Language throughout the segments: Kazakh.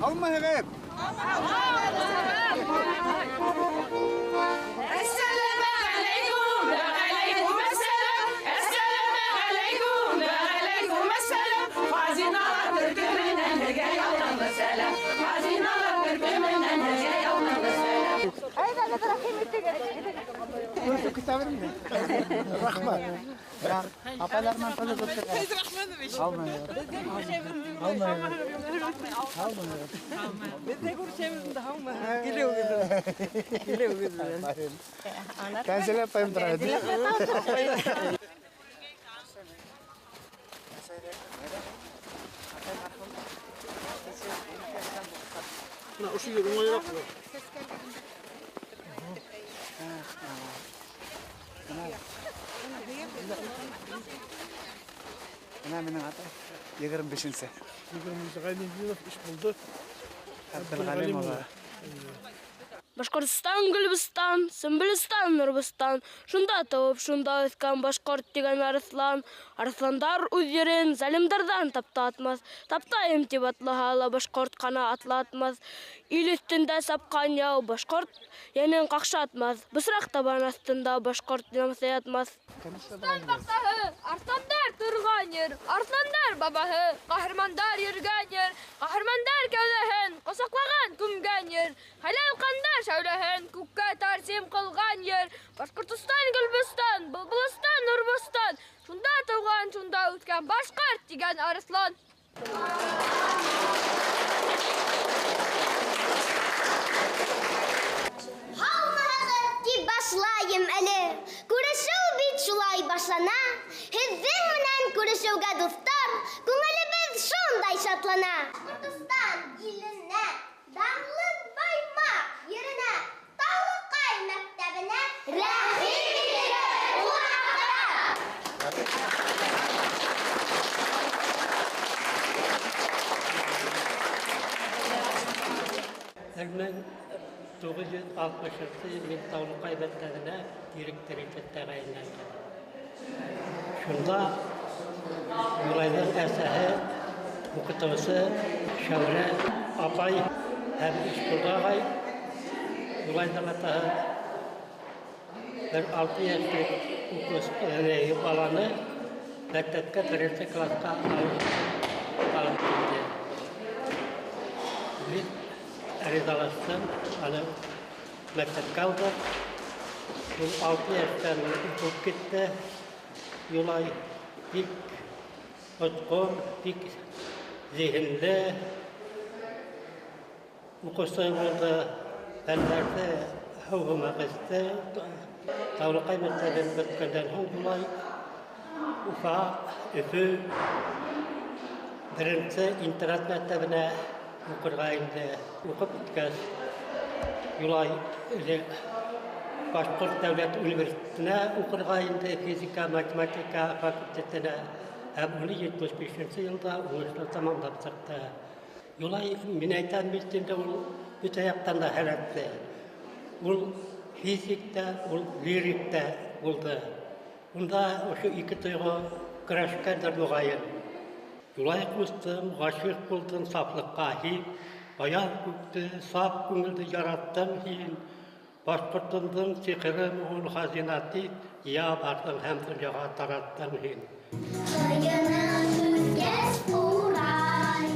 Алмайғып! Rahmat. Apalarman fazla tuttuk. Biz de görüşemiz daha mı? Geliyor. Cancel yapayım terakhir. Nah, usi rumah ya. Ana менің аты 25-сі. 25 Галимов іш болды. Абдылғалим ола. Башқұртстан, Гүлбістан, Сүмбілістан, Нұрбістан. Шунда тауып, шунда өткен Башқұрт деген арыслан. Арысландар өздерін залимдардан таптатмас. Таптайым деп атлағалы Башқұрт қана атлатмас. Ил үстінде сапқан яу Башқұрт енен қақшатмас. Бұсырақ табан астында Башқұрт намсаятмас. Арсландар тұрған ер, арсландар бабаһы, қаһармандар йөргән ер, қаһармандар кәүләһен қосаклаған күмгән ер, хәләл ҡандар шәүләһен күккә тарсим ҡылған ер. Башҡортостан, Гөлбістан, Былбылыстан, Нурбыстан, шунда тыуған, шунда үткән Башҡорт дигән арыслан. Başlayayım әлі. Күрешеу бит шулай башлана. Һеҙҙең менән күрешеүгә дуҫтар, күңелебеҙ шундай шатлана. Башҡортостан иленә, данлы Баймаҡ еренә, Таулыҡай мәктәбенә рәхим итегеҙ уларҙа. 1960 мен Таулыҡай мәктәбенә директор итеп тәғәйенләндем. Шунда Юлайҙың әсәһе, уҡытыусы Шәүлә апай һәм Ишбулды ағай, Юлайҙың атаһы бер 6 йәшлек баланы мәктәпкә 1-нче класҡа алып килде. Ризалаштым, аны мәктәпкә алдым. Ул 6 йәштән уҡып китте. Юлай бик отҡор, бик зиһенле уҡыусы булды. Фәндәрҙе һыуһыма ҡысты. Таулыҡай мәктәбен бөткәндән һуң Юлай Уфа, Өфө 1-нче интернат мәктәбенә уҡырға инде. Уҡып бөткәс, Юлай Башҡорт дәүләт университетына уҡырға инде, физика, математика факультетына. Һәм 75-нче йылда уңышлы тамамлап сыҡты. Юлай, мин әйтәм бит инде, ул бөтә яҡтан да һәләтле. Ул физикта, ул лирикта булды. Унда ошо ике тойғо көрәшкәндер моғайын. Юлай ҡустым, ғашиҡ булдым сафлыҡҡа һин, аяҙ күкте, саф күңелде яраттым һин. Башҡортомдоң сихырын ул хазинаты, я барҙың һәм донъяға тараттың һин. Ҡыйының үткәс урай,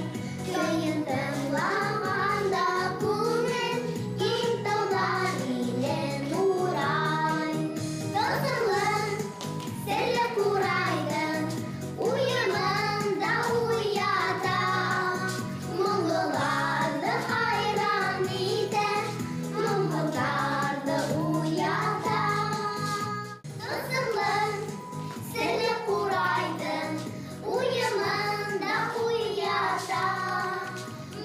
көйөн тыңлағанда күңел, киң тауҙар илен урай. Тылсымлы, серле ҡурайҙың уйымында уята, моңғоларҙы хайран итә, моңғолдарҙы уята. Тылсымлы, серле ҡурайҙың уйымында уята,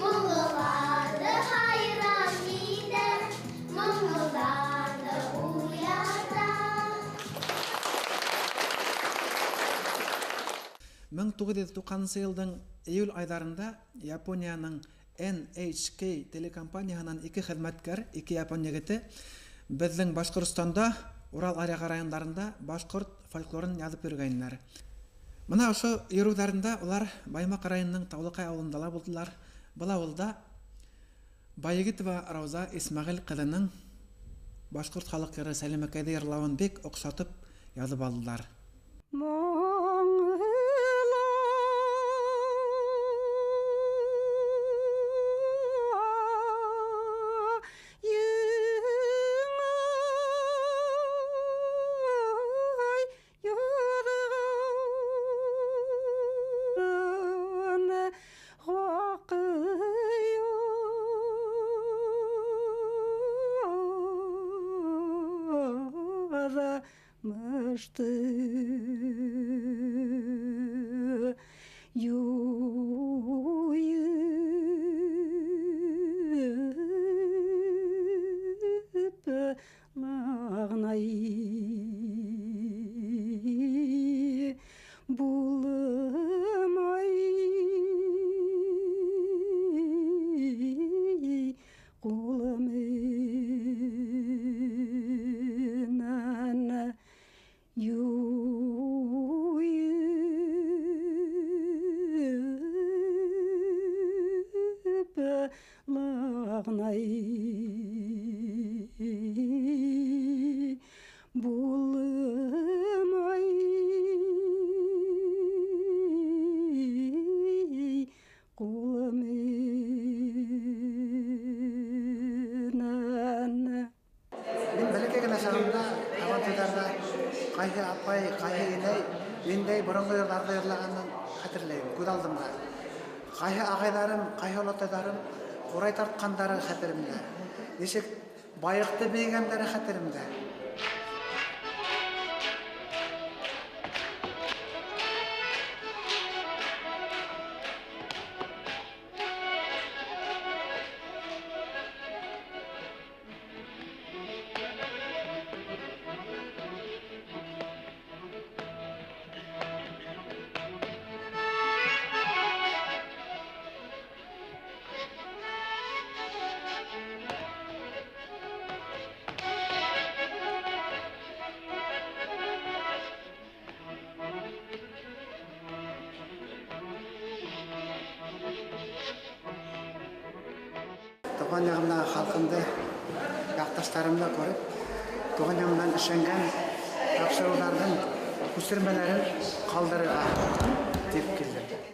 моңғоларҙы хайран итә, моңғолдарҙы уята. 1990 йылдың июль айҙарында Японияның NHK телекомпанияһынан 2 хеҙмәткәр, 2 япон егете беҙҙең Башҡортостанда, Урал Аръяғы райондарында башҡорт фольклорын яҙып йөрөгәйнеләр. Мына ошо йөрөүҙәрендә улар Баймаҡ районының Таулыҡай ауылында ла булдылар. Был ауылда Байегитова Рауза Исмагил кызының башкорт халык йыры Сәлимәкәйдә йырлавын бик окшатып язып алдылар. Кайһы апай, кайһы инәй, мендәй борынгы йырларда йырлаганнан хәтерләйм, күз алдымда. Кайһы агайларым, кайһы олатайларым курай тарткандары хәтеремдә. Ничек байыкты бейгәндәре хәтеремдә. Туган ягымдагы халкымды, якташтарымды күреп, туган ягымдан ишенгән тапшыруларның күчермәләрен калдырырга дип килдем.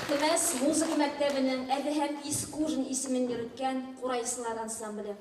Кемәс музыка мәктәбенең Әдһәм Искужин исемен йөрткән Курайсылар ансамбле.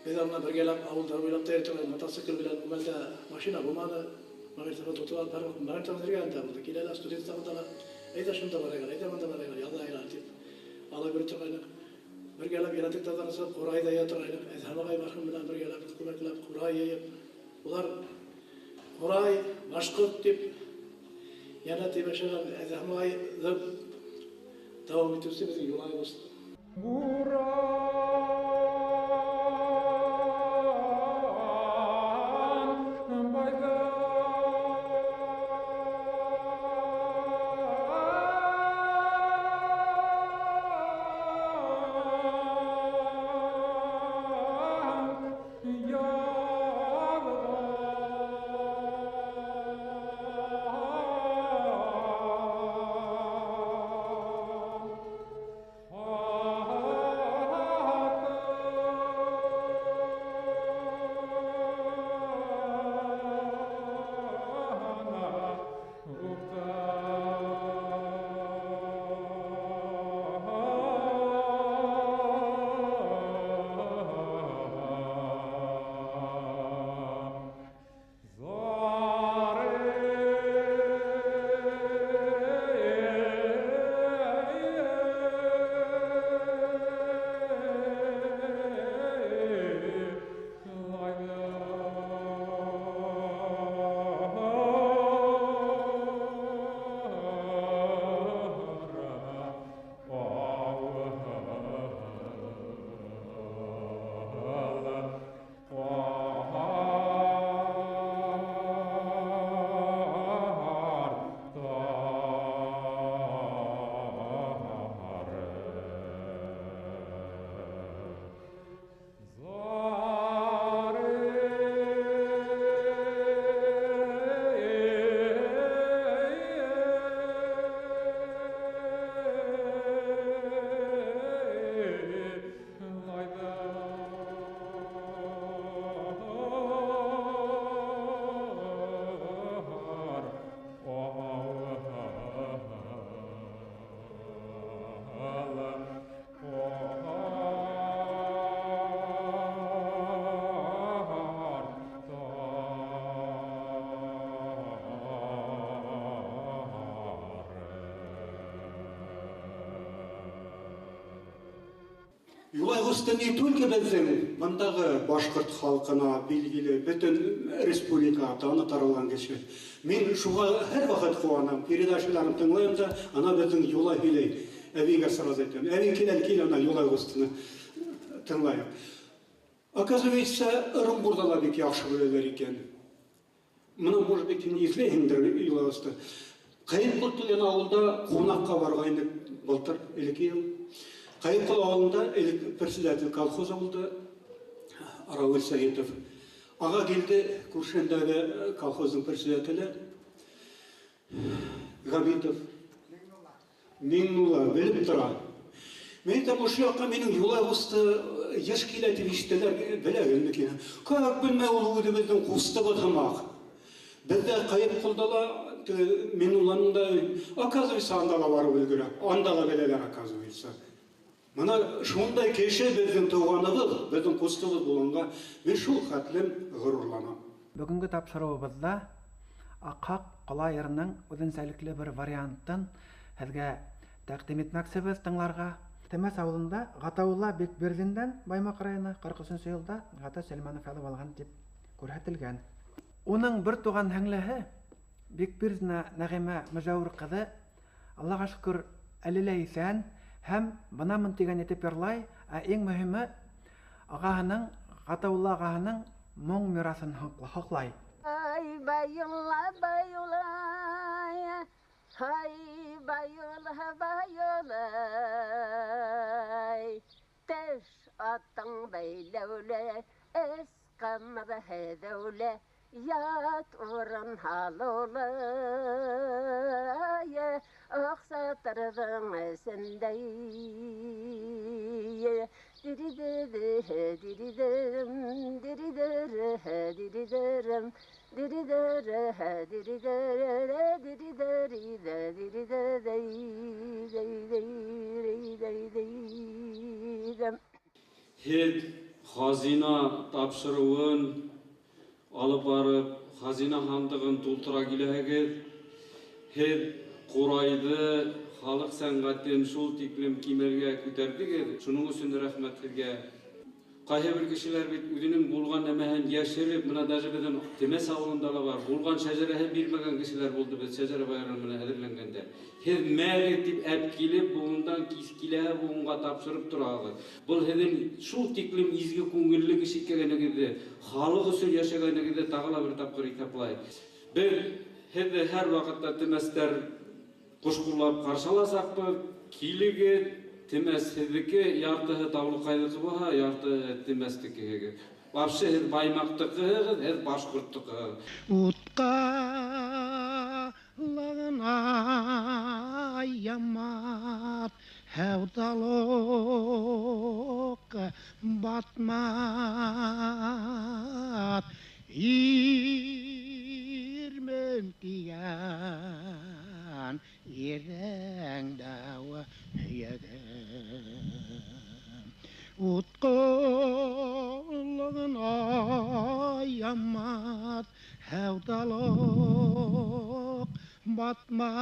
Edanla bir gelip avulda boylap tertip motosikl bilen umalda maşina bulmadı. Mağarada tutup mağarada dergende buldu. Kilela student tavdala ayda şunda var egal, ayda manda var egal, yada egal tip. Ala bir çıkaylık. Bir gelip yaratık tazarsa Kuray'da yatıraylık. Ezhamagay barkım bilen bir gelip kumaklap Kuray'ı ular Kuray Başkurt tip yana tip aşağı Ezhamagay devam ediyorsa bizim yolay olsun. Юлайғысты не только біздің мұндағы башқұрт халқына белгілі бүтін республика атаны таралған кеше. Мен шуға әр вақыт қуанам, передачаларын тыңлайым да, ана біздің Юлай билей, әбейге сразу айтам. Әбей кел ана Юлайғыстыны тыңлайым. Оказывается, Ырымбурдала бек яқшы білелер екен. Мұны, может быть, не izleyіңдір Юлайғысты. Қайын құлтылен ауылда қонаққа барғайны былтыр елік ел. Қайыққыл ауылында председатель колхоза болды Рауил Саетов. Аға келді Күршендегі колхоздың председателі Габитов. Меңнула біліп тұра. Мен там ұшы яққа менің Юлайғысты еш келетіп ештелер біле білмекені. Как білме ол өдіміздің құсты бұтымақ. Бізді Қайыққылдала Меңнуланың да оказывается андала бару білгірі. Андала білелер оказывается. Мына шундай кеше біздің туғанығыз, біздің құстығыз болуға мен шул хәтлем ғырурланам. Бүгінгі тапшыруыбызда Аққақ Қолайырының үзенчәлекле бір варианттан һеҙгә тәҡдим итмәксебез тыңларға. Темәс ауылында Ғатаула Бекбердиндән Баймаҡ районы 43 елда Ғата Сәлманов алып алған дип күрһәтелгән. Уның бер туған һеңлеһе Бекбердина Нәғимә Мөжәүр ҡыҙы Аллаға шөкөр әлелә исән һәм бынамын тигән итеп йырлай, ә иң мөһиме ағаһының, Ғатаула ағаһының моң мирасын һаҡлай. Ay bayıla bayıla, hay bayıla bayıla, teş atın beylevle, eskamır hedevle, yat uğrun halole, aksatırdın esindey. Diridirim, diridirim, Hed хазина тапшыруын алып барып, хазина хандығын толтыра келегіз. Хед Қурайды халық сәнғаттен шул тиклем кимелге көтердігіз. Шуның үшін рахмәтлерге. Қайы бір кішілер бет үдінің болған әмәхен яшеліп, мұна даже беден темес ауылында бар. Болған шәжәрәхен бермеген кішілер болды біз шәжәрә байрамына әдірленгенде. Хед мәғет деп әп келіп, бұғындан киләе бұғынға тапшырып тұрағы. Бұл хеден шул тиклем изгі көңілі кішеккегенегеді, халық үшін яшегенегеді тағыла бір тапқыр итаплай. Бір хеді әр вақытта теместер қошқырлап қаршаласақпы, киліге темес хедікі яртығы тавлықайдығы бұға, яртығы теместікі. Вообще хед баймақтығы, хед башқұрттығы. Утқалығын аямат, әвдалық батмат, ирмен тиян, ерен дауы Утқылығын аямат, әвдалық батмат,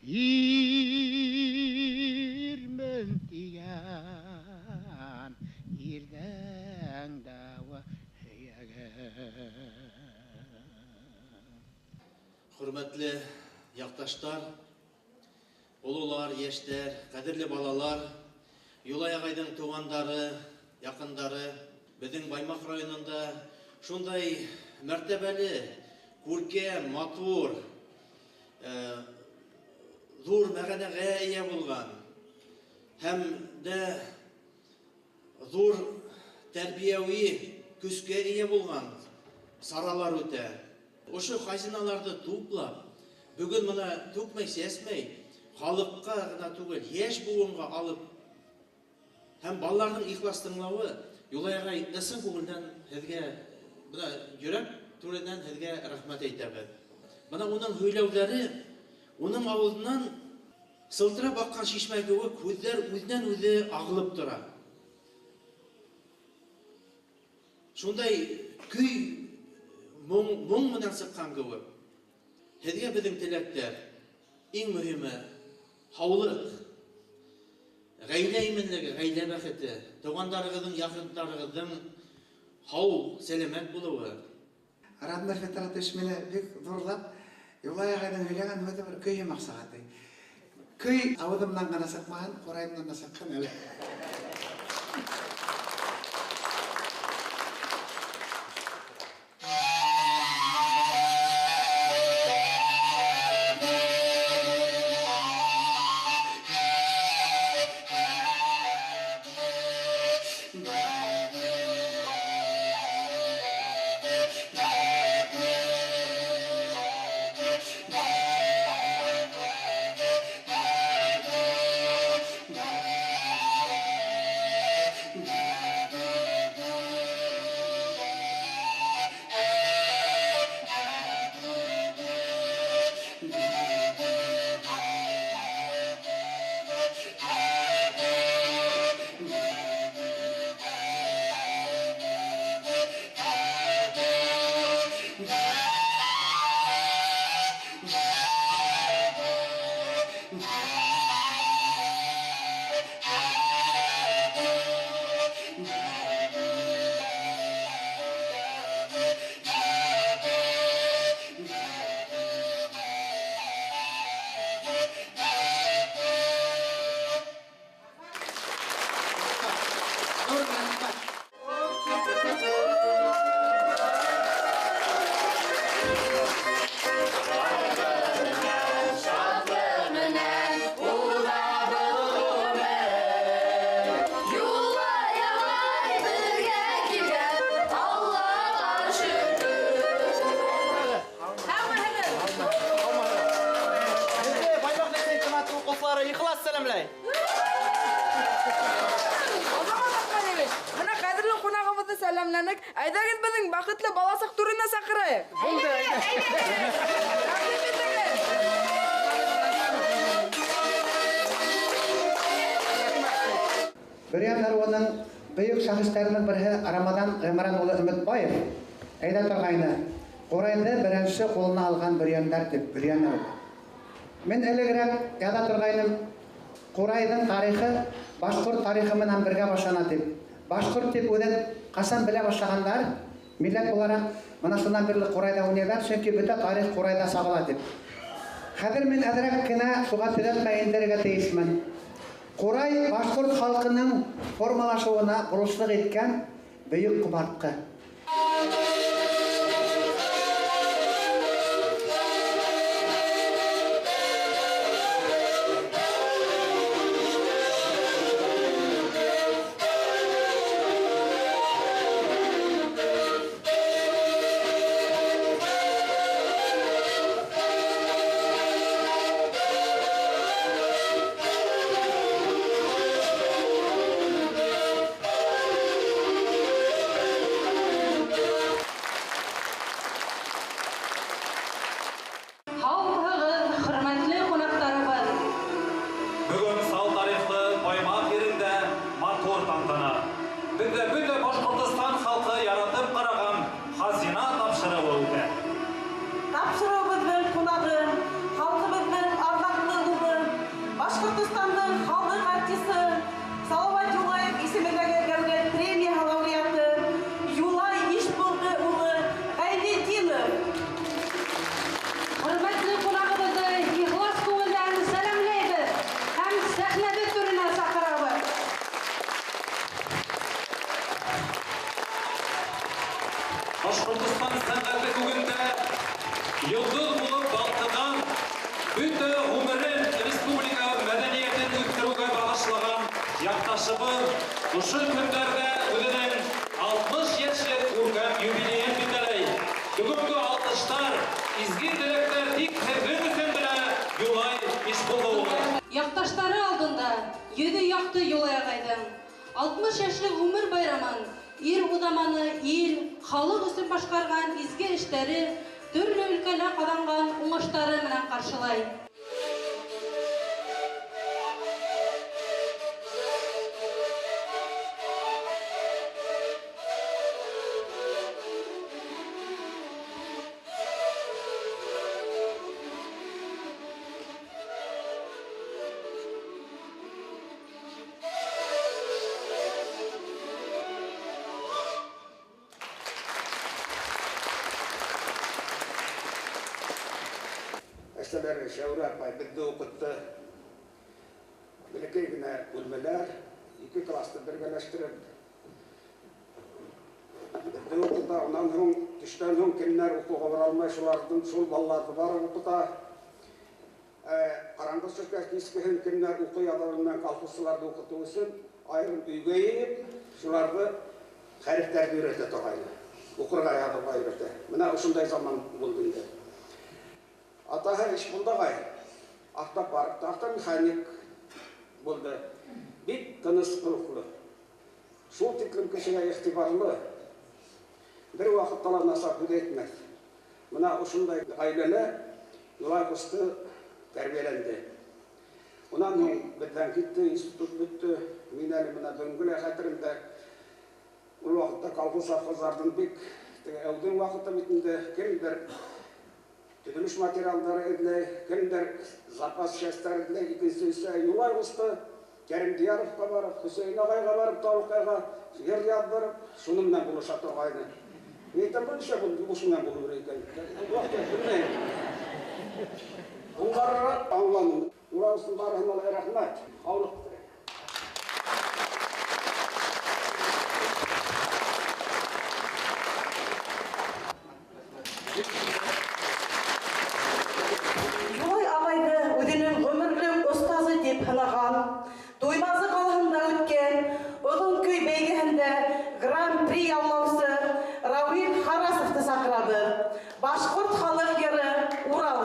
ирмен тиян, ерен дауы Hürmetli yaqtaşlar, olulар, ештер, қадірлі балалар, Юлай ағайдың туғандары, яқындары, біздің Баймақ районында шундай мәртебәлі, көркем, матур, зур мәғәнәгә ие болған, һәм дә зур тәрбияуи көскә ие болған саралар өтә. Ошы хазиналарды туплап, бүгін мұна төкмей, сесмей, халыққа ғана түгел, еш буынға алып, һәм балалардың ихластыңлауы, Юлайға ісін көңілден хәзге, бұна жүрек түрінен хәзге рахмет әйтәбі. Бұна оның хөйләулері, оның ауылынан сылтыра баққан шишмәгеуі көздер өзінен өзі ағылып тұра. Шундай көй мұң мұнан сыққан көіп. Хәзге біздің тілектер, ең мүхімі, хаулық, ғайлә именлігі, ғайлә бәқеті, туғандарығыздың, яқындарығыздың хау, сәлемет болуы. Радмир Фетратович мені бек зорлап, Юлай ағайдың өйлеген өте бір көй мақсағаты. Көй ауыдымнан ғана сықмаған, қорайымнан да сыққан әлі. İhlas selamlay. Мына қадірлі қонағымызды сәлемләнік, айдагыз біздің бақытлы баласақ турына сақырайық. Болды. Бүрян аруының бөйік шахыстарының бірі Рамадан Ғимаран ұлы Үмітбаев әйда тұрғайны Қурайды бірінші қолына алған бүряндар деп бүрян ару. Мен әлігірек яда тұрғайным Қурайдың тарихы башқұрт тарихы менен бірге башлана деп. Башқұрт деп өден қасан біле башлағандар милләт боларақ мына шунан бірлі Қурайда өнерлер, чөнки бүті тарих Қурайда сағыла деп. Хәзер мен әдірек кенә шуға төзәтмә индерергә тиешмен. Қурай башқұрт халқының формалашуына құрылышлық еткен бөйік құмартқы. Башқұртстан сәнғаты бүгінде йылдыз болып балқыған бүті ғұмырын республика мәдениетін өткіруге бағышлаған яқташыбыз ұшы күндерде өзінің 60 ешілік көрген юбилейін білдірей. Бүгінгі 60-тар изги тілектер тек сіздің үсенділі юлай іш болуы. Яқташтары алдында еді яқты юлай ағайдың. 60 ешілік ғұмыр байраман ир удаманы ил, халық үсіп башқарған изге іштері, түрлі өлкәлі қаданған уңыштары менен қаршылай. Әсәләр шәуір апай бізді оқытты. Білекей генә бөлмелер, 2 класты біргеләштіріп. Бізді оқытта, онан соң түштен соң кемнер оқуға бара алмай, шулардың шул балаларды бар оқыта. Қараңғы шіркәс кескіген кемнер оқу ядабылмен колхозшыларды оқыту үшін айрым үйге еніп, шуларды харифтерді үйреті тұрғайды. Оқырға ядабға үйреті. Мына ұшындай заман болдыңды. Атаға іш бұлдағай, ақтап барып, механик болды. Бит тыныс қылықлы. Шул тіклім кешіге ихтибарлы. Бір уақыт таланаса бүдетмez. Мына ұшындай айлелі юлай құсты тәрбиеленді. Онан бізден кетті, институт бүтті. Мен әлі мына дөңгілі қатырымда бұл уақытта колхоз совхоздардың бек әудің уақытта бітінде кемдер Түділіш материалдары әділей, кімдер запас шәстер әділей, икінсі Юлай ұсты, Кәрім Дияровқа барып, Хүсейн ағайға барып, Талықайға жерде адбарып, шынымнан бұл ұша тұрғайды. Нейтін бұлыша бұл ұшынан бұл үрейкен. Уақытын білмейін. Бұлғары аңланым. Юлай ұстың барығын рахмет. Аулық тұрек. Туймазы қалғында өткен ұлын көй бәйгеһендә гран-при яулаусы Рауил Харасовты сақырады. Башқұрт халық ері Урал.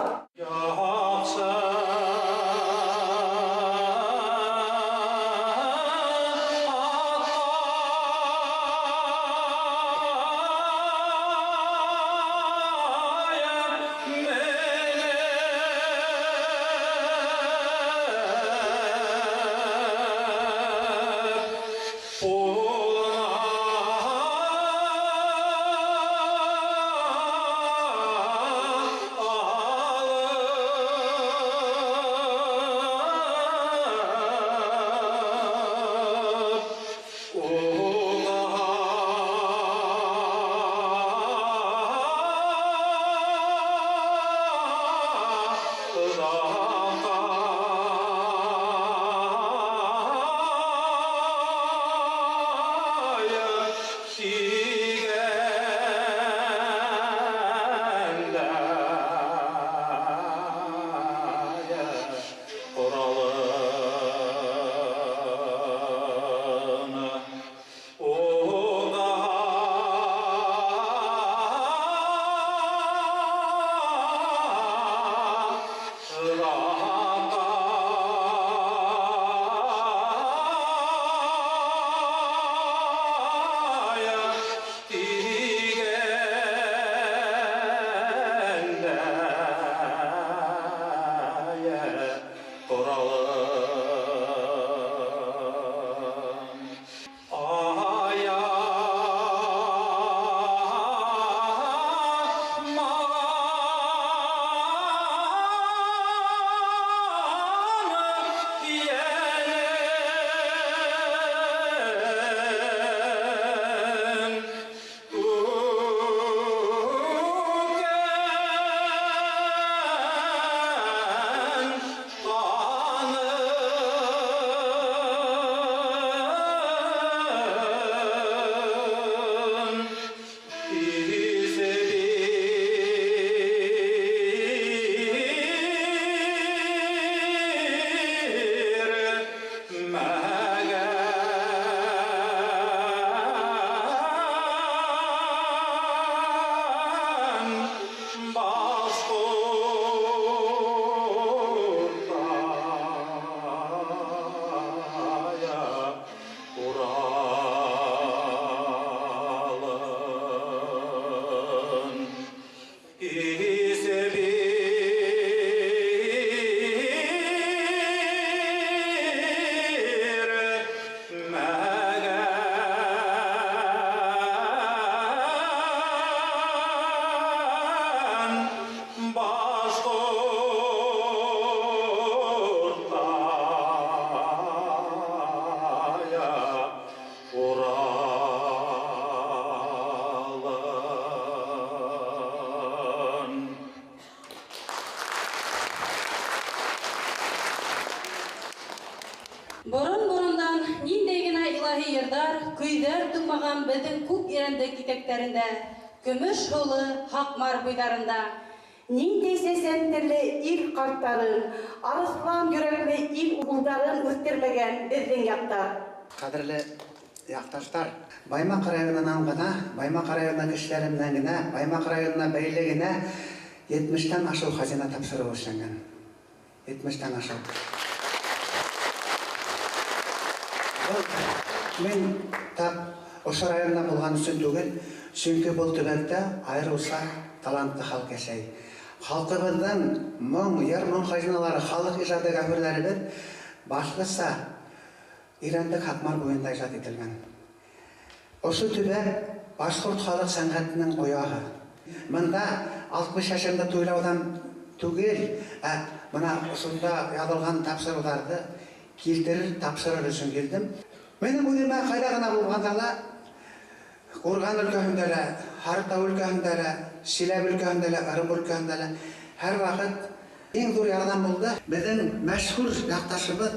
Һунар, көйҙәр тумаған беҙҙең күк ирәндек итәктәрендә, көмөш һыулы Һаҡмар буйҙарында. Ниндәй сәсәнтерле ил ҡарттарын, арыҫлан йөрәкле ил улдарын үҫтермәгән беҙҙең яҡтар. Ҡәҙерле яҡташтар, Баймаҡ районынан ғына, Баймаҡ районы кешеләренән генә, Баймаҡ районына бәйле генә 70-тән ашыу хазина тапшырыу эшләнгән. 70-тән ашыу. Мин тап ошо районда булган өсөн түгел, чөнки был төбәктә айрылса талантлы халык яшәй. Халкыбызның моң, яр моң хазиналары, халык ижады гамирләребез башлыса Ирәндек Һаҡмар буйында ижад ителгән. Ошо төбәк башҡорт халык сәнғәтенең ояһы. Мында 60 yaşында туйлаудан түгел, мына ошонда яҙылған тапшырыуҙарҙы килтерер, тапшырыр өсөн килдем. Минең үҙемә ҡайҙа ғына булғанда ла, Ҡурған өлкәһендә лә, Һарытау өлкәһендә лә, Силәбе өлкәһендә лә, Ырым өлкәһендә лә һәр ваҡыт иң ҙур ярҙам булды. Беҙҙең мәшһүр яҡташыбыҙ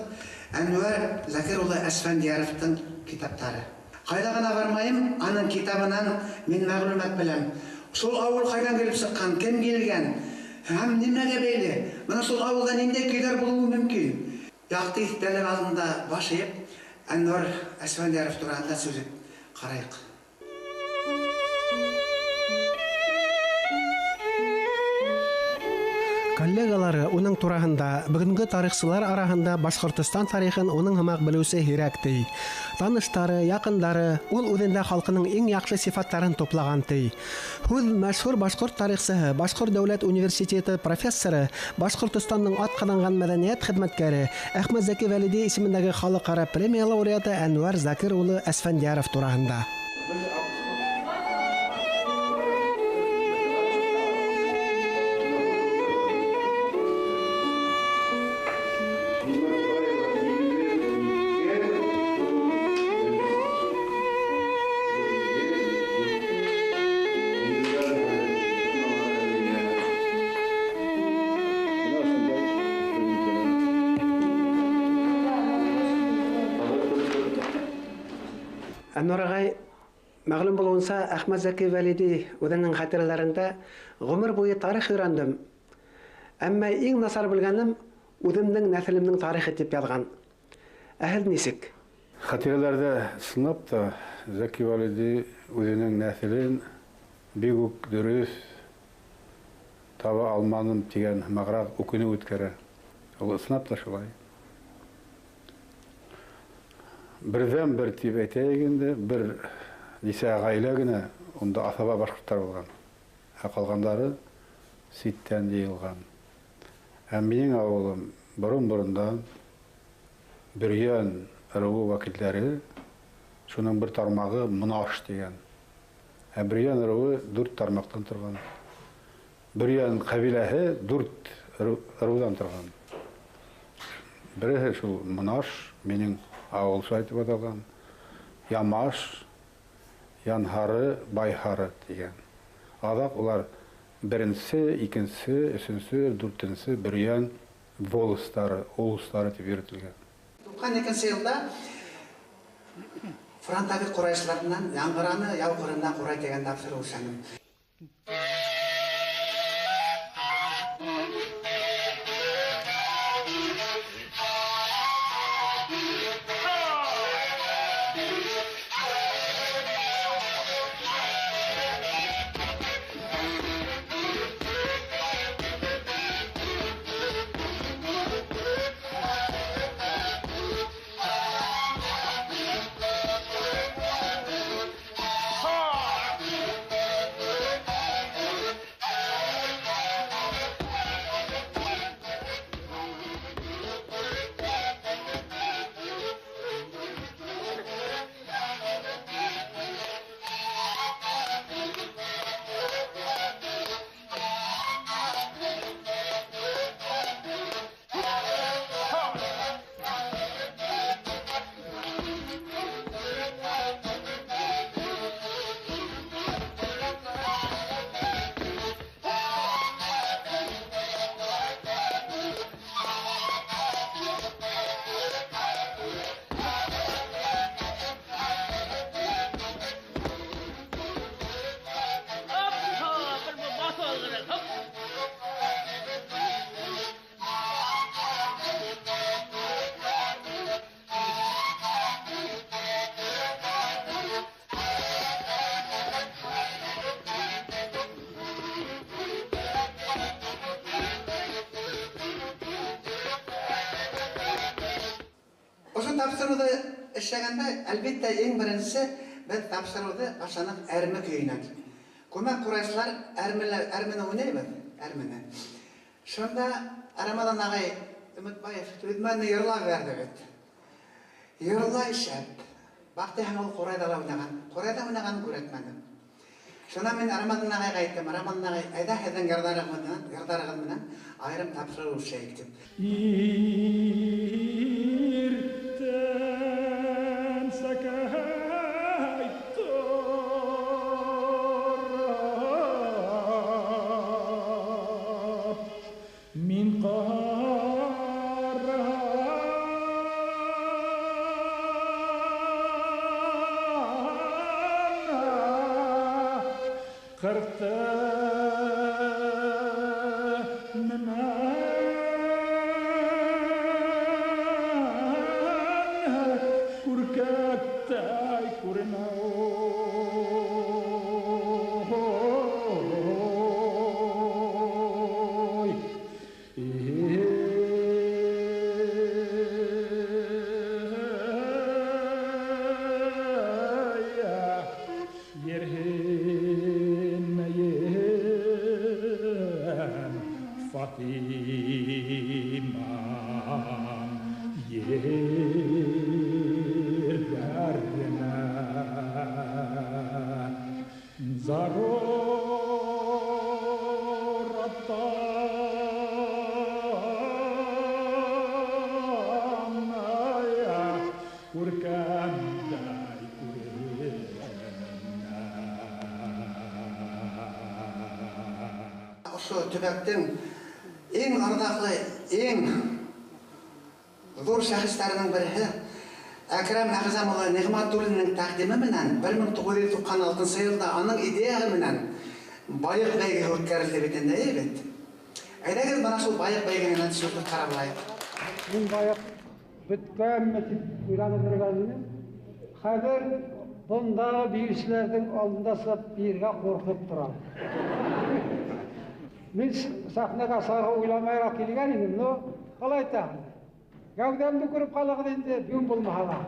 Әнүәр Закир улы Әсфәндияровтың китаптары. Ҡайҙа ғына бармайым, аның китабынан мин мәғлүмәт беләм. Шул ауыл ҡайҙан килеп сыҡҡан, кем килгән, һәм нимәгә бәйле, бына шул ауылда ниндәй көйҙәр булыуы мөмкин. Яҡты иҫтәлек алдында баш эйеп, Әнүәр Әсфәндияров тураһында сөйләп ҡарайыҡ. Коллегалары уның тураһында, бүгенге тарихсылар араһында Башҡортостан тарихын уның һымаҡ белеүсе һирәк ти. Таныштары, яҡындары, ул үҙендә халҡының иң яҡшы сифаттарын туплаган ти. Һүҙ мәшһүр башҡорт тарихсыһы, Башҡорт дәүләт университеты профессоры, Башҡортостандың атҡаҙанған мәҙәниәт хеҙмәткәре Әхмәт Зәки Вәлиди исемендәге халыҡара премия лауреаты Әнүәр Закир улы Әсфәндияров тураһында. Әнүәр ағай, мәғлүм булыуынса, Әхмәт Зәки Вәлиди үҙенең хәтерләрендә ғүмер буйы тарих өйрәндем. Әммә иң насар белгәнем үҙемнең нәҫелемнең тарихы тип яҙған. Ә һеҙ нисек? Хәтерләрҙә сынап та Зәки Вәлиди үҙенең нәҫелен бик үк дөрөҫ таба алманым тигән һымағыраҡ үкенеү үткәрә. Ул ысынлап та шулай. Берҙән бер тип әйтәйек инде, бер нисә ғаилә генә унда аҫаба башҡорттар булған. Ә ҡалғандары ситтән йыйылған. Ә минең ауылым борон-борондан Бөрйән ырыуы вәкилдәре, шуның бер тармағы Монаш дигән. Ә Бөрйән ырыуы 4 тармаҡтан торған. Бөрйән ҡәбиләһе 4 ырыуҙан торған. Береһе шул Монаш, минең ауыл шайтып аталған, Ямаш, Янһары, Байһары дигән. Аҙаҡ улар беренсе, икенсе, өсөнсө, дүртенсе Бөрйән волостары, улустары тип йөрөтөлгән. 92 йылда фронтави ҡурайсыларынан Яңғыраны яуғырына ҡурай тигән тапшырыу эшләнем. тапсыруды эшләгәндә, әлбәттә, ең беренчесе без тапсыруды башланып әрме көйінен. Күмәк құрайсылар әрмені ойнайбыз, әрмені. Шонда Рамадан ағай Үмітбаев үдмәнне йырлап берді бит. Йырлай шәп. Бақты һәм ул Қурайда уйнаған күрәтмәдем. Шуна мен Рамадан ағайға айттым, Рамадан ағай, әйдә һеҙҙең йырҙарығыҙ менән айырым тапшырыу эшләйек дип. Иртән сәкәй торап, мин Төбәктің ең ардаклы, ең зур шәхестәренең бере Әкрәм Әгъзамұлы Нигъмәтуллинның тәкъдиме менән 1996 елда аның идеяһы менән байык бәйге үткәрелде бит инде, бит. Әйдәгез бана шул байык бәйгенә төшүлек карап алайык. Мин байык беткән дип уйланып йөргәнмен. Хәзер бунда биючеләрнең алдында сап биргә куркып торам. Мин сахнага сарга уйламайрак килгән идем, но калай тагын. Гәүдәмне күреп калагыз инде, бүген булмаһа.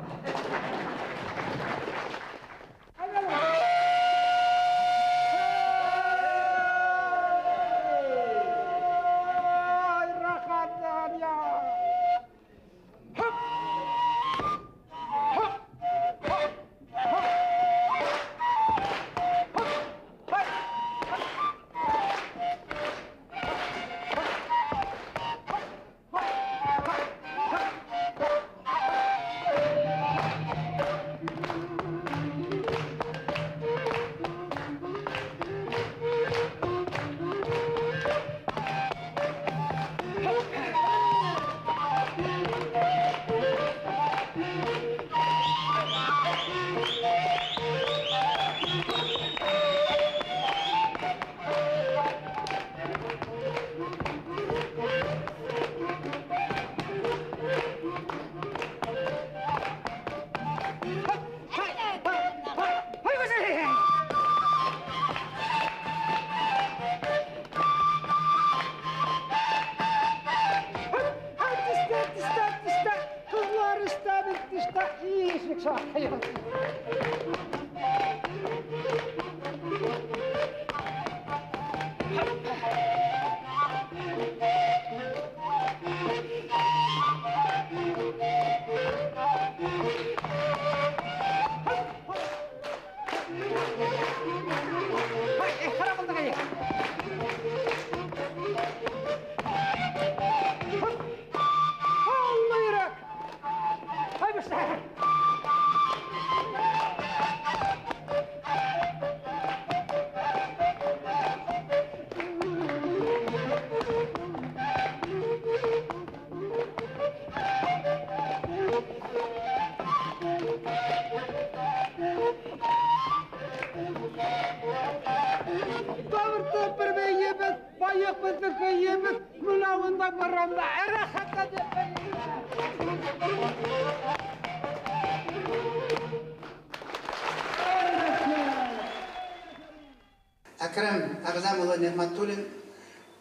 Әкрәм Әгъзамұлы Нигъмәтуллин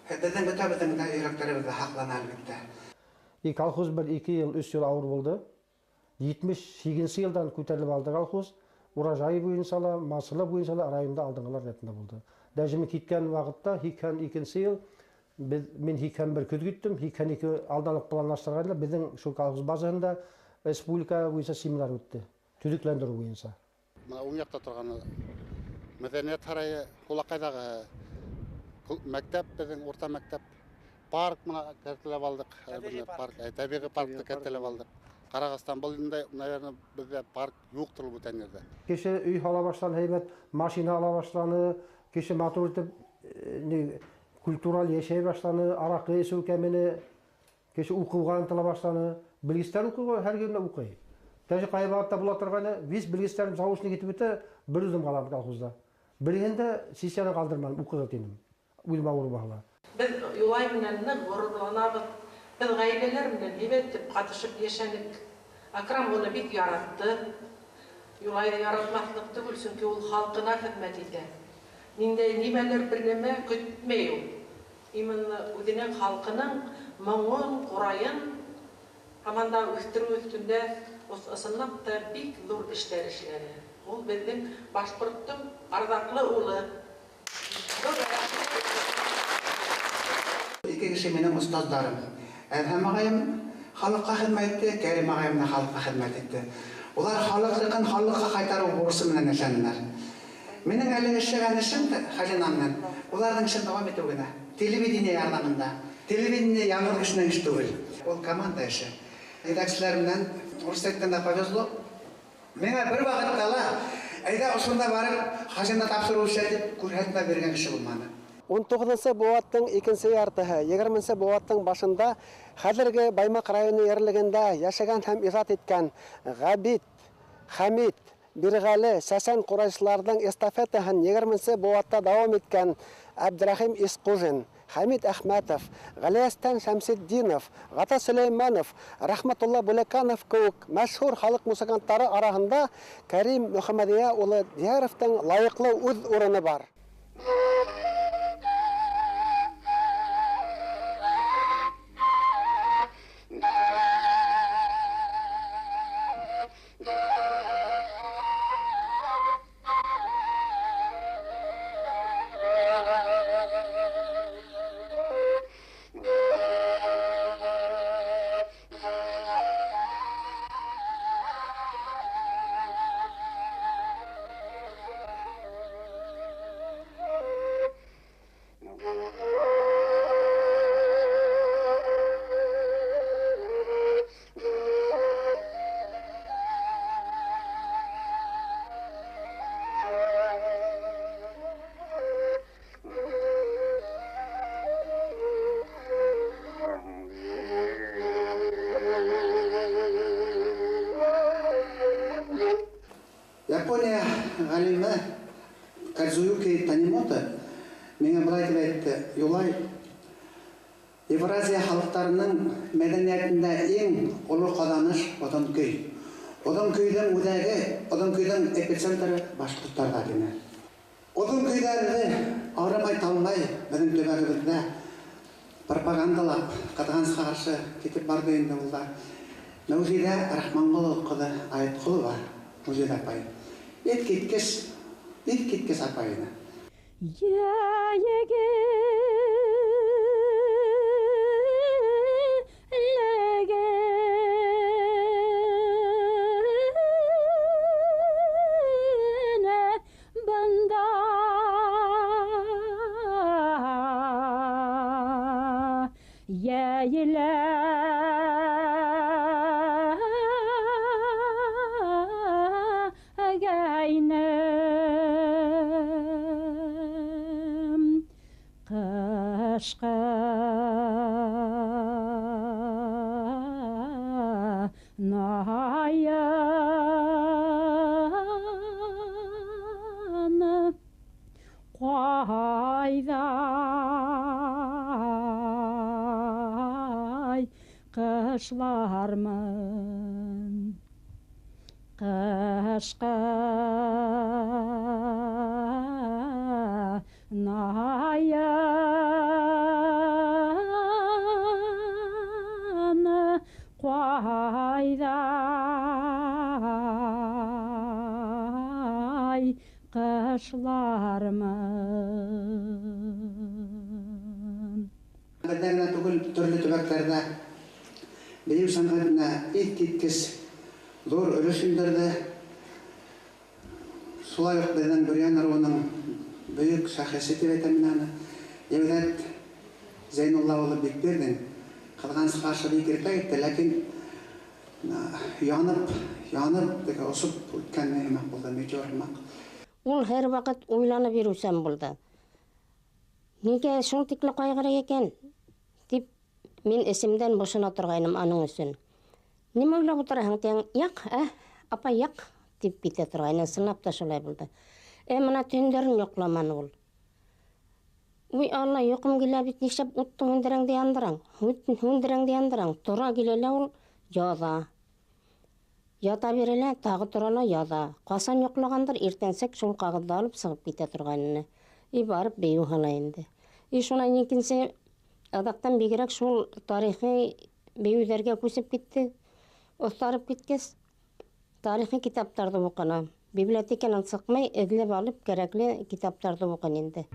безнең бөтәбезнең йөрәкләребездә һаклана әлбәттә. Колхоз 1-2 ел, 3 ел авыр булды. 78 жылдан көтеріліп алды колхоз. Урожай бойынша, масылы бойынша районда алдыңғылар ретінде болды. Даже мен кеткен уақытта 2 жыл мен 2 күз кеттім, 2 алданып планлаштырғанда біздің шу колхоз базарында республика бойынша семинар өтті. Түзеклендіру бойынша. Мына оң жақта тұрғаны мәдениет сарайы, Құлақайдағы мектеп, біздің орта мектеп, парк мына кәртілеп алдық, табиғи паркты кәртілеп алдық. Қарағастан болында, наверное, бізде парк жоқ тұрып өтен жерде. Кеше үй ала башланы, хейбет машина ала башланы, кеше мотор етіп, культурал ешей башланы, арақы есу кәмені, кеше ұқуға ынтыла башланы, білгістер ұқуға әр күнде ұқуы. Тәжі қайбағатта бұла тұрғаны, біз білгістерім сауышыны кетіп өті, бір үзім қаламыз колхозда. Білгенде сессияны қалдырманым, ұқуға тенім, ұйылма ұры бағыла. Біз юлай менен ғұрырланабыз. Біз ғайлелер менен ебеттіп қатышып ешенік. Акрам оны бик яратты. Юлайды яратмаслық түгіл, сүнкі ол халқына хізмет ете. Нендей немелер бірнеме күтмей ол. Именно өзінің халқының мұңын, құрайын, аманда өстіру үстінде ысынып та бик зор іштер ішлері. Ол біздің башқұрттың ардаклы ұлы. Екі кіші менің ұстаздарым. Әдхам ағайым халыққа хидмет етті, Кәрім ағайым да халыққа хидмет етті. Олар халықтың халыққа қайтару борысы менен yaşandılar. Менің әлі ішіген ішім хажинамнан. Олардың ішін давам ету генә. Телевидение ярдәмендә. Телевидение яңгыр кешенең эше түгел. Ол команда эше. Редакцияларымнан университеттен да повезло. Миңа бер вакытта әйдә ошонда барып хажинда тапшыру эше дип күрһәтмә биргән кеше булмады. 19-сы буаттың 2-нче яртыһы, 20-нче буаттың башында хәзерге Баймак районы ерлегендә яшәгән һәм иҗат иткән Габит, Хамид, Биргали, Сәсән курайчыларның эстафетаһын 20-нче буатта дәвам иткән Абдрахим Искужин, Хамид Әхмәтов, Галиәстән Шәмсетдинов, Гата Сөләйманов, Рахматулла Бүләканов кеүек мәшһүр халык музыкантлары арасында Кәрим Мөхәммәдия улы Дияровтың лайыклы үз урыны бар. Япония галимы Казуюки Танимото миңа былай дип әйтте: "Юлай, Евразия халыктарының мәдәниятендә иң олы казаныш Одан көй. Одан көйдән үзәге, Одан көйдән эпицентры башкортларда дине. Одан көйдәне арамай талмай безнең төбәгебездә пропагандалап, катганска каршы китеп барды инде ул да. Мәүҗидә Рахманқулова кызы Аятқулова, Мәүҗидә апай. Еткеткес апайына. Qışqa nayanı qayday qışlarmın qışqa nayanı qayday байқашлармын. Бәдәрнә түгел төрле төбәкләрдә бейеу сәнгатенә иткиткес зур өлеш индерде. Шулай ук безнең Бөрьян ыруының бөек шәхесе дип әйтәм мин аны. Евдат Зәйнулла улы Бекбердин кылган каршы бик иртә итте, ләкин янып теге осып үткән нәгъмә булды, мөҗәрмәк. Ул һәр вакыт уйланып йөрүсәм булды. Нигә шул тикле кайгыра икән? Дип мин эсемдән бошына торгайным аның өчен. Нимә уйлап утыраһың тиң? Як, апа як дип китә торгайны, сынап та шулай булды. Менә төндәрен йокламаны ул. Уй Алла, йокым килә бит, нишләп утты һүндерәңдә яндыраң? Һүндерәңдә яндыраң. Тора киләлә ул яда. Ята бирелә, тагы торала яда. Касан йоклагандыр, иртәнсәк шул кагыдды алып сыгып китә торганны. Барып бейү һала инде. Шунай никинсе адактан бигрәк шул тарихи бейүләргә күсеп китте. Остарып киткәс, тарихи китаптарды укына. Библиотеканан сыкмай, эзләп алып кирәкле китаптарды укыйм инде.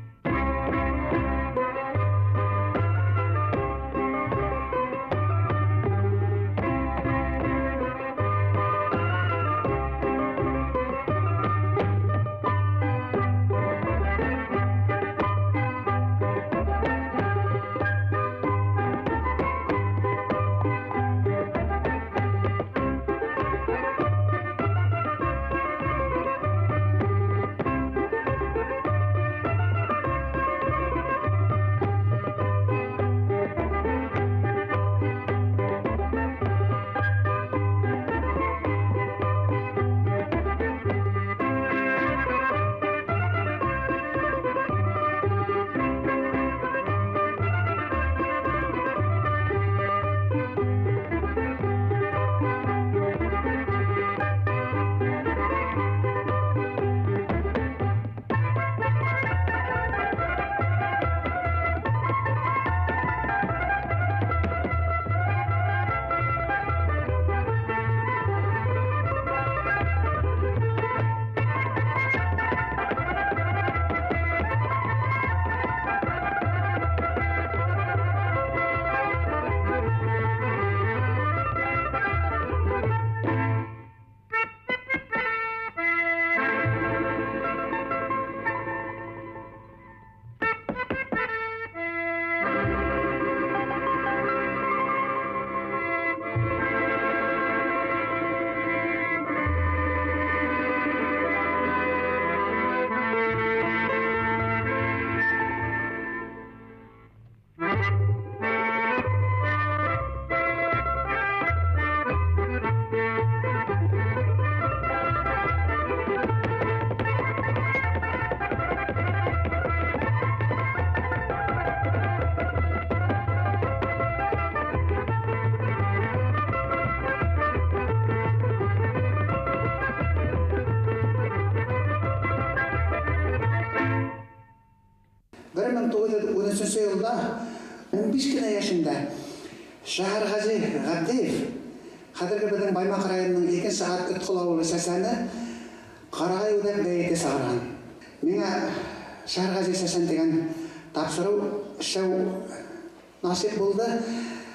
Yılda 15 kine yaşında Şahargazi Gabdiyev Kadirgi bizning Baymaq rayonining 2 saat Itqılavuli sasani Qarag'ay udab beyte sağırgan. Menga Şahargazi sasan degan tapşırıu işe nasip bo'ldi.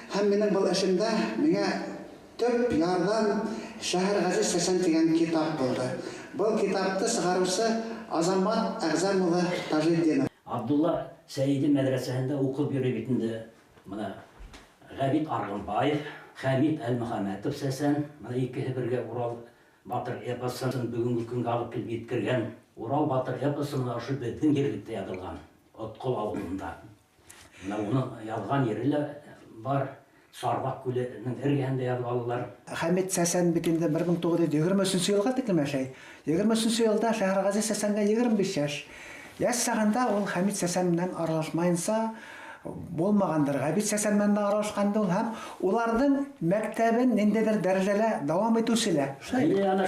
Hem mening bu ishimda menga ko'p yordam Şahargazi sasan degan kitap bo'ldi. Bu kitapni sig'aruvchi Azamat Agzamo'la Tajiddinov. Abdullah Сәйиди мәдрәсәһендә укып йөри бит инде. Менә Габит Аргынбаев, Хамид Әлмөхәмәтов сәсән, менә икесе бергә Урал Батыр эпосын бүгенге көнгә алып килеп җиткергән. Урал Батыр эпосында ошо безнең җирлектә язылган. Откол авылында. Менә уның язган йөре бар. Сарбак күленең эргәһендә язгалар. Хамид Сәсән бит инде 1923 елга тиклем яшәй. 23 елда Шәһәргази Сәсәнгә 25 яшь. Яш сагында ул Хамид Сәсән белән аралашмайынса булмагандыр. Габит Сәсән белән аралашканда ул һәм уларның мәктәбен ниндидер дәрәҗәлә дәвам итүселәр. Ана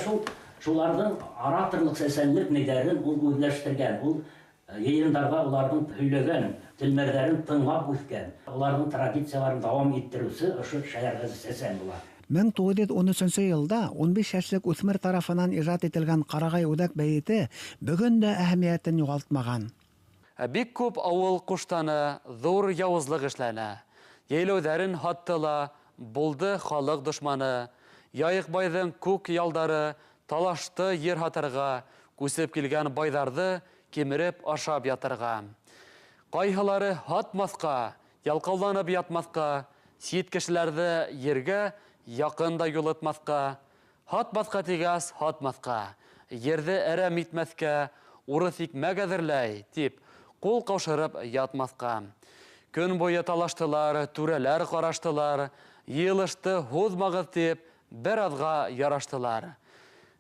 шуларның ораторлык сәсәнлек нидәрен ул үзләштергән. Ул йыйындарга уларның һөйләгән телмәрләрен тыңлап үскән. Уларның традицияларын дәвам иттерүсе ошо Шәһәргази Сәсән була. 1913 елда 15 яшьлек үсмер тарафынан иҗат ителгән Карагай үдәк бәйете бүген дә әһәмиятен югалтмаган. Бик күп авыл куштаны зур явызлык эшләнә. Яйләүдәрен хаттыла, булды халык дошманы. Яйыкбайдың күк ялдары талашты ер хатырга, күсеп килгән байларды кимереп ашап ятырга. Кайһылары хатмаска, ялкауланып ятмаска, сит кешеләрне ергә якында юлытмаска, хатмаска тигәс хатмаска, ерде әрәм итмәскә, урыс икмәк әзерләй, тип кул каушырып ятмаска. Көн буе талаштылар, түрәләр караштылар, йылышты һузмагыз дип бер азга яраштылар.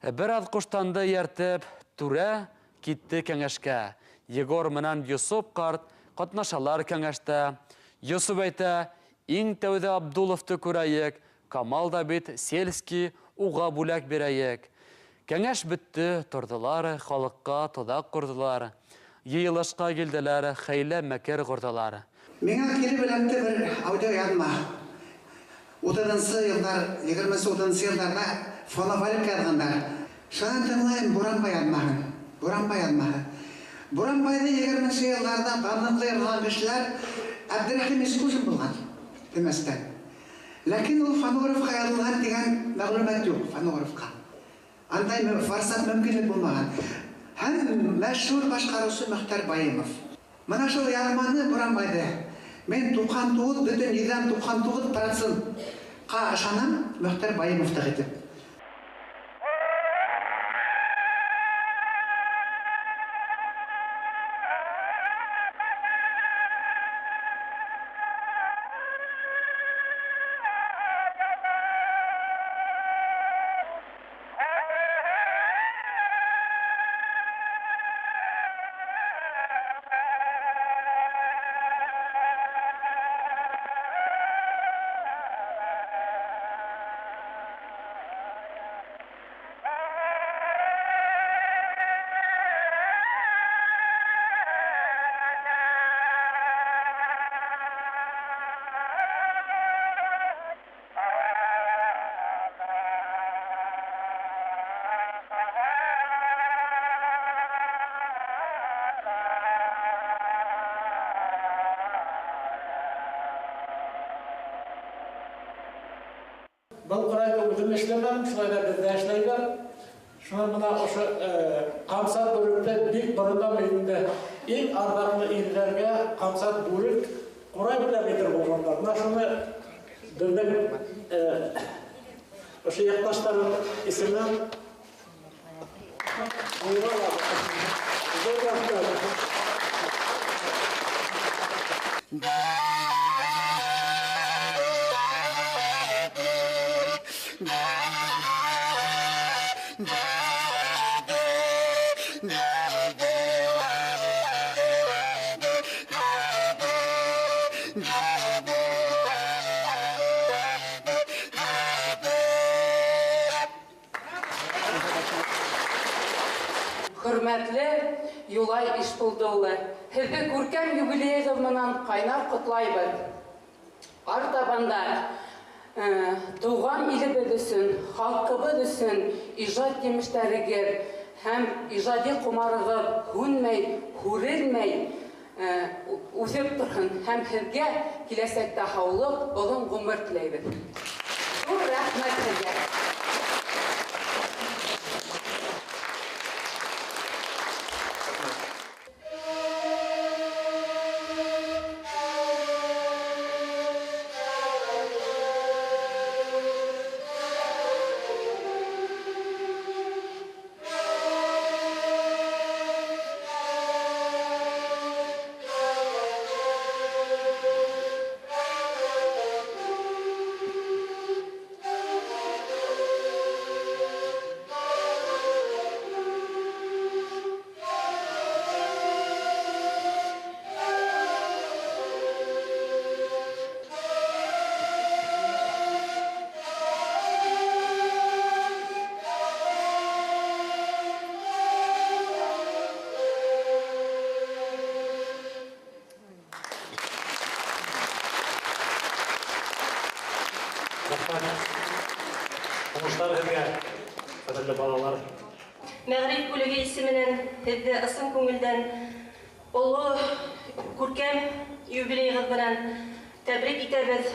Бер аз куштанды яртып, түрә китте кәңәшкә. Егор менән Юсуп карт катнашалар кәңәштә. Юсуп әйтә, иң тәүдә Абдуловты күрәйек, Камал да бит сельский уга бүләк бирәйек. Кәңәш бетте, тордылар, халыкка тозак курдылар. Йыелышка килделәр, хәйлә мәкер курдылар. Миңа кире беләкте бер аудио язма. 30-нчы еллар, 20-30 елларда фоновалик язгандар. Шуны тыңлайм, Буранбай язмаһын. Буранбай язмаһы. Буранбайды 20-нчы елларда данлыклы язган кешеләр Абдрахим Искушин булган. Демәстән. Ләкин ул фонографка язылган дигән мәгълүмат юк фонографка. Андай фарсат мөмкинлек булмаган. Һәм мәшһүр башкаручы Мөхтәр Баемов. Менә шул язманы Буранбайды мен 99 бөтен 99% ышанам Мөхтәр Баемовта итеп. Бұл құрайды өзім ешлемем, шылайда бізді ешлейді. Шуны мына ошы қамсат бөлікті бек бұрындан бейінді ең ардақлы елдерге қамсат бөлік құрай біле бетір болғандар. Мына шуны біздің ошы яқташтарын есімнен ойға Hürmetli Yulay İşbuldoğlu, Hizbi Kurken юбилейімінен қайнар құтлайбыз. Артабанда туған илебіз үшін, халқыбыз үшін ижад кеміштәрігер һәм ижади құмарығып, хүнмей, хүрелмей үсіп тұрын һәм һізге келесекте хаулық, ұлын ғұмыр тілейбіз. Бұл рәхмәт сізге. Уңыштар һеҙгә, ҡәҙерле балалар. Мәғриб бүлеге исеменән һеҙҙе ысын күңелдән оло күркәм юбилейығыҙ менән тәбрик итәбеҙ.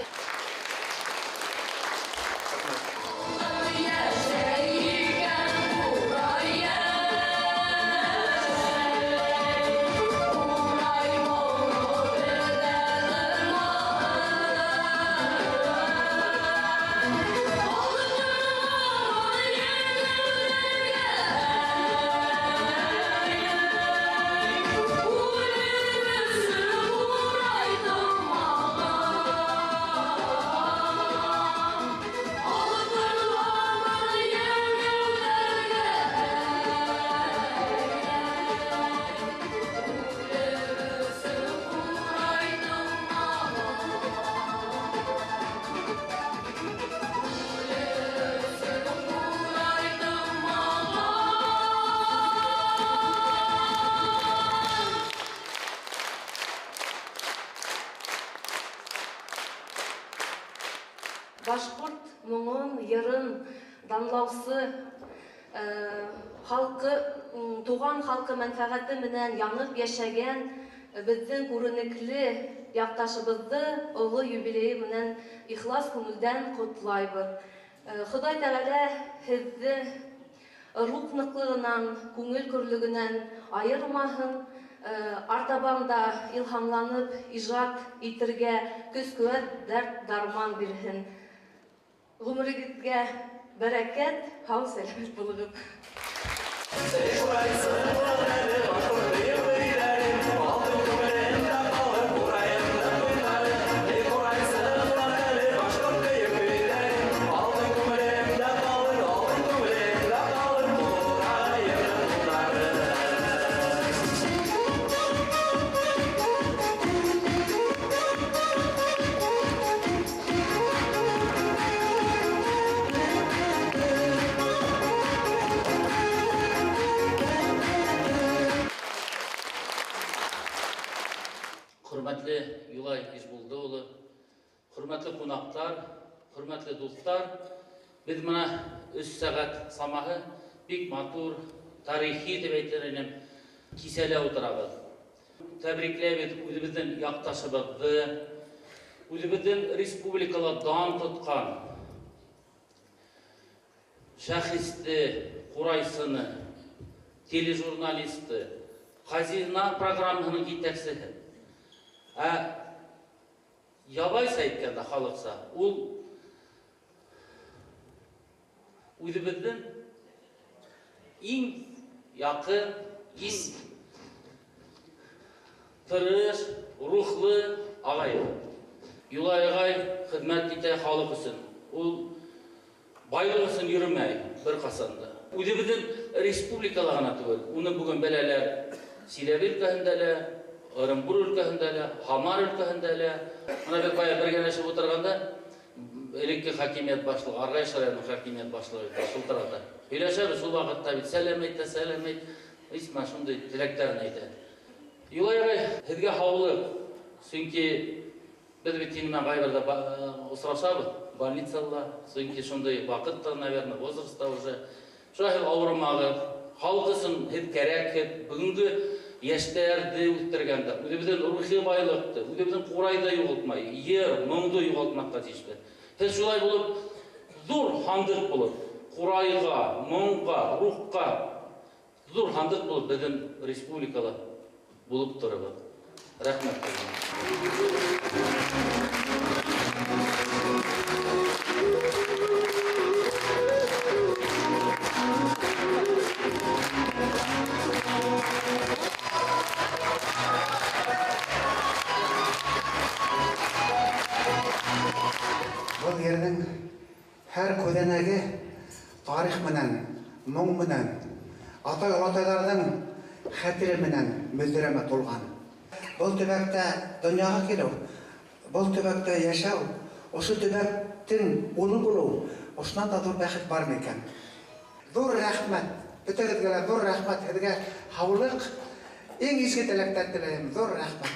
Башҡорт моңон, йырын данлаусы халҡы, туған халҡы мәнфәғәте менән янып йәшәгән беҙҙең күренекле яҡташыбыҙҙы оло юбилейы менән ихлас күңелдән ҡотлайбыҙ. Хоҙай Тәғәлә һеҙҙе рух ныҡлығынан, күңел көрлөгөнән айырмаһын, артабанда илһамланып ижад итергә көс-ҡеүәт, дәрт, дарман бирһен. Ғүмерегеҙгә бәрәкәт, һау сәләмәт булығыҙ. Hürmetli Yulay Ижбулдыұлы, hürmetli қонақтар, hürmetli достар, біз мына 3 сағат самаһы бик матур, тарихи деп әйтеренем киселе отырабыз. Тәбрикләбез үзебездән якташыбызды, үзебездән республикала дан тоткан шәхесте, Курайсыны, тележурналисты, Хазина программаһының җитәкчесе. Ябайса әйткәндә халыкса, ул үзебездән иң якын, иң тырыш, рухлы агай. Юлай агай хезмәт итә халык өчен. Ул байлык өчен йөрмәй бер касанда. Үзебездән республикала гына түгел, уны бүген бәләләр Силәбе өлкәһендә лә, Ырымбур өлкәһендә лә, Хамар өлкәһендә лә, мына бер бая бергәләшеп утырганда, элекке хакимият башлыгы, Аргай районының хакимият башлыгы Шултырада. Һөйләшәбез, шул вакытта бит сәлам әйт, исма шундый теләкләрне әйтә. Юлай агай, һеҙгә һаулык, сөнки без бит инде кайбердә осрашабыз, больницада, сөнки шундый вакытта, наверное, возрастта уже. Шулай ауырмагыз, халык өчен һеҙ кәрәк, бүгенге яшьтәрде үстергәндә, үзебездән рухи байлыкты, үзебездән Курайда югалтмай, йыр, моңды югалтмакка тиешбез. Һеҙ шулай булып, зур хандык булып, Курайга, моңга, рухка зур хандык булып, безнең республикала булып торабыз. Рәхмәт. Бұл ердің һәр көҙәнәге тарих менән, моң менән, атай-олатайҙарҙың хәтере менән мөлдөрәмә тулған. Бұл төбәктә донъяға килеү, бұл төбәктә йәшәү, ошо төбәктең улы булыу, ошонан да ҙур бәхет бар микән? Ҙур рәхмәт, бөтәгеҙгә лә ҙур рәхмәт, һеҙгә һаулыҡ, иң изге теләктәр теләйем, ҙур рәхмәт.